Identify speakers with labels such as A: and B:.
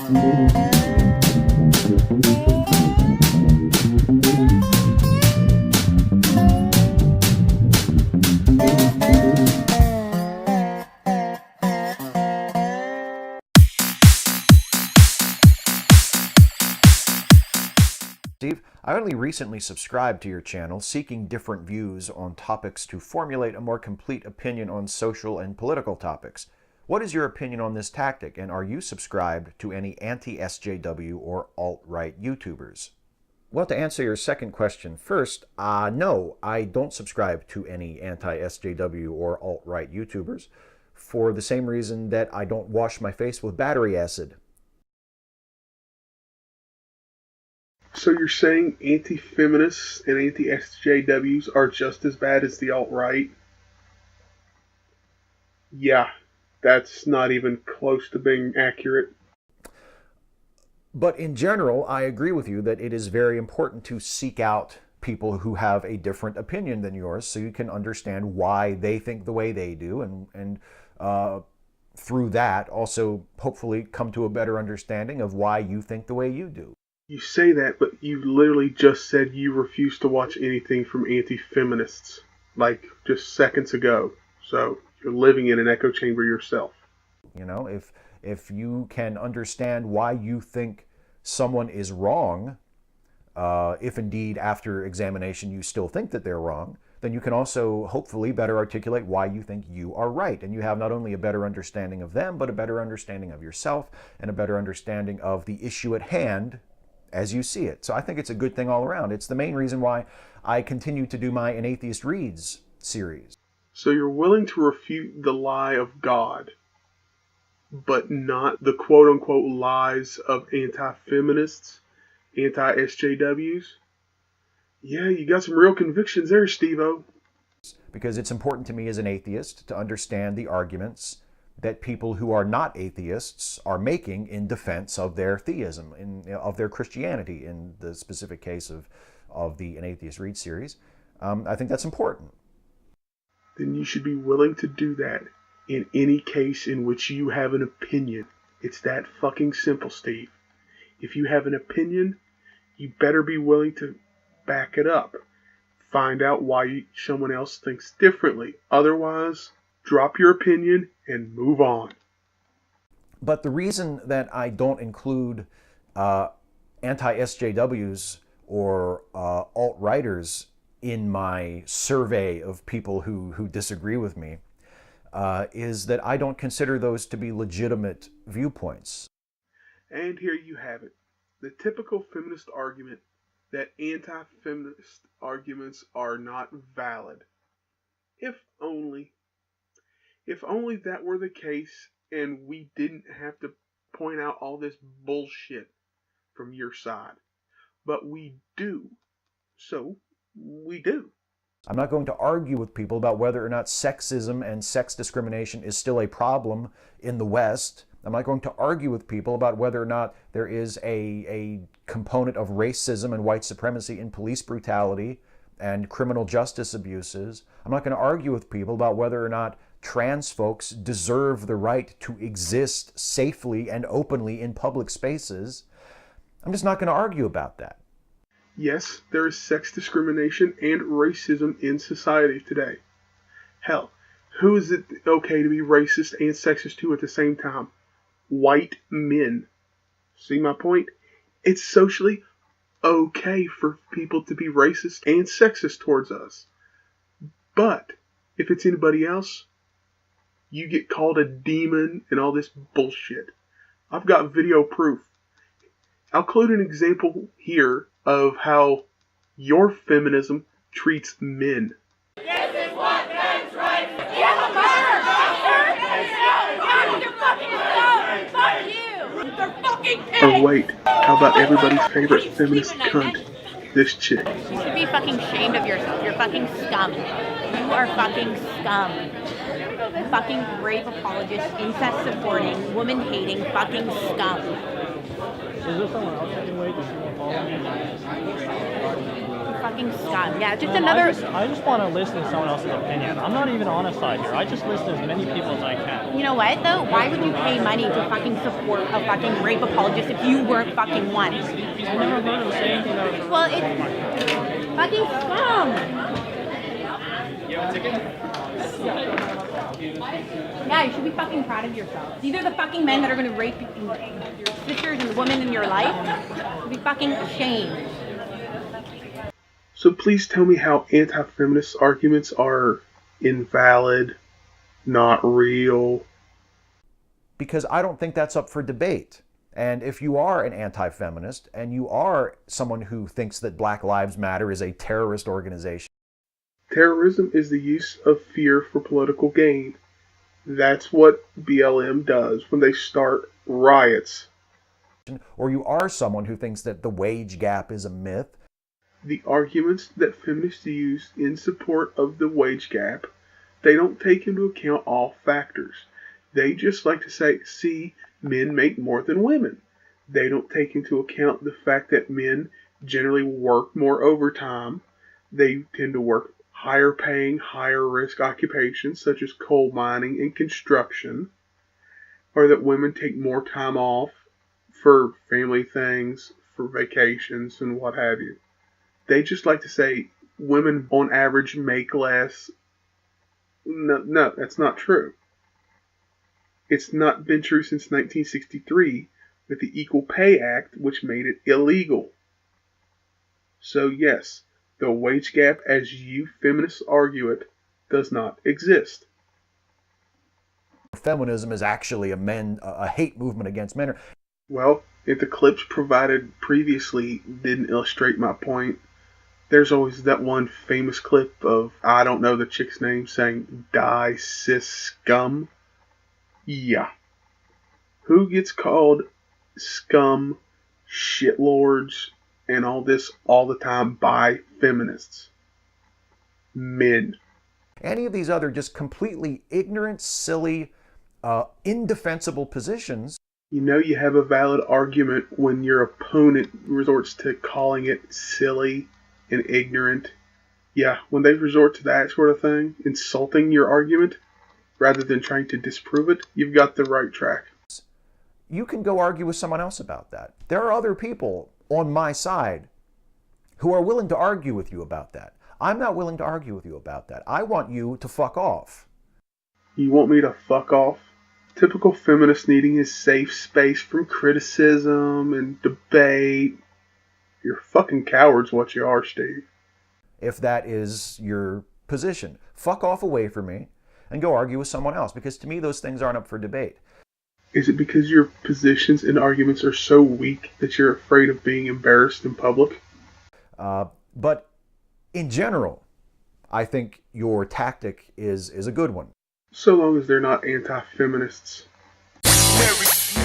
A: Steve, I only recently subscribed to your channel seeking different views on topics to formulate a more complete opinion on social and political topics. What is your opinion on this tactic, and are you subscribed to any anti-SJW or alt-right YouTubers? Well, to answer your second question first, no, I don't subscribe to any anti-SJW or alt-right YouTubers for the same reason that I don't wash my face with battery acid.
B: So you're saying anti-feminists and anti-SJWs are just as bad as the alt-right? Yeah, that's not even close to being accurate.
A: But in general, I agree with you that it is very important to seek out people who have a different opinion than yours so you can understand why they think the way they do, and through that also hopefully come to a better understanding of why you think the way you do.
B: You say that, but you literally just said you refuse to watch anything from anti-feminists, like just seconds ago. So you're living in an echo chamber yourself.
A: You know, if you can understand why you think someone is wrong, if indeed after examination you still think that they're wrong, then you can also hopefully better articulate why you think you are right. And you have not only a better understanding of them, but a better understanding of yourself and a better understanding of the issue at hand as you see it. So I think it's a good thing all around. It's the main reason why I continue to do my An Atheist Reads series.
B: So you're willing to refute the lie of God, but not the quote-unquote lies of anti-feminists, anti-SJWs? Yeah, you got some real convictions there, Steve-O.
A: Because it's important to me as an atheist to understand the arguments that people who are not atheists are making in defense of their theism, of their Christianity, in the specific case of the An Atheist Read series. I think that's important.
B: Then you should be willing to do that in any case in which you have an opinion. It's that fucking simple, Steve. If you have an opinion, you better be willing to back it up. Find out why someone else thinks differently. Otherwise, drop your opinion and move on.
A: But the reason that I don't include anti-SJWs or alt-righters in my survey of people who disagree with me is that I don't consider those to be legitimate viewpoints.
B: And here you have it. The typical feminist argument that anti-feminist arguments are not valid. If only that were the case and we didn't have to point out all this bullshit from your side. But we do. So, we do.
A: I'm not going to argue with people about whether or not sexism and sex discrimination is still a problem in the West. I'm not going to argue with people about whether or not there is a component of racism and white supremacy in police brutality and criminal justice abuses. I'm not going to argue with people about whether or not trans folks deserve the right to exist safely and openly in public spaces. I'm just not going to argue about that.
B: Yes, there is sex discrimination and racism in society today. Hell, who is it okay to be racist and sexist to at the same time? White men. See my point? It's socially okay for people to be racist and sexist towards us. But if it's anybody else, you get called a demon and all this bullshit. I've got video proof. I'll include an example here of how your feminism treats men.
C: This is what men's rights. Yeah, you're fucking fuck you. They're fucking pigs.
B: Or wait, how about everybody's favorite feminist cunt? This chick.
D: You should be fucking ashamed of yourself. You're fucking scum. You are fucking scum. Fucking rape apologist, incest supporting, woman hating, fucking scum.
E: Is there someone else I can wait? Does she want to follow me?
D: Fucking scum. Yeah, just
E: I
D: another.
E: just want to listen to someone else's opinion. I'm not even on a side here. I just listen to as many people as I can.
D: You know what though? Why would you pay money to fucking support a fucking rape apologist if you weren't fucking one?
E: I never heard him say anything that was
D: Well, it's fucking scum.
E: You have a ticket?
D: Yeah, you should be fucking proud of yourself. These are the fucking men that are going to rape your sisters and the women in your life. You should be fucking ashamed.
B: So please tell me how anti-feminist arguments are invalid, not real.
A: Because I don't think that's up for debate. And if you are an anti-feminist and you are someone who thinks that Black Lives Matter is a terrorist organization,
B: Terrorism is the use of fear for political gain. That's what BLM does when they start riots.
A: or you are someone who thinks that the wage gap is a myth,
B: The arguments that feminists use in support of the wage gap, they don't take into account all factors. They just like to say, see, men make more than women. They don't take into account the fact that men generally work more overtime. They tend to work higher paying, higher risk occupations such as coal mining and construction, or that women take more time off for family things, for vacations, and what have you. They just like to say women on average make less. No, that's not true. It's not been true since 1963 with the Equal Pay Act, which made it illegal. So yes, the wage gap as you feminists argue it does not exist.
A: feminism is actually a hate movement against men.
B: Well, if the clips provided previously didn't illustrate my point, there's always that one famous clip of, I don't know the chick's name, saying, "Die, cis scum." Yeah. Who gets called scum, shitlords, and all this all the time by feminists? Men.
A: Any of these other just completely ignorant, silly, indefensible positions.
B: You know you have a valid argument when your opponent resorts to calling it silly and ignorant. Yeah, when they resort to that sort of thing, insulting your argument, rather than trying to disprove it, you've got the right track.
A: You can go argue with someone else about that. There are other people on my side who are willing to argue with you about that. I'm not willing to argue with you about that. I want you to fuck off.
B: You want me to fuck off? Typical feminist needing a safe space from criticism and debate. You're fucking cowards, what you are, Steve.
A: If that is your position, fuck off away from me and go argue with someone else, because to me those things aren't up for debate.
B: Is it because your positions and arguments are so weak that you're afraid of being embarrassed in public?
A: But in general, I think your tactic is a good one.
B: So long as they're not anti-feminists.
F: Mary.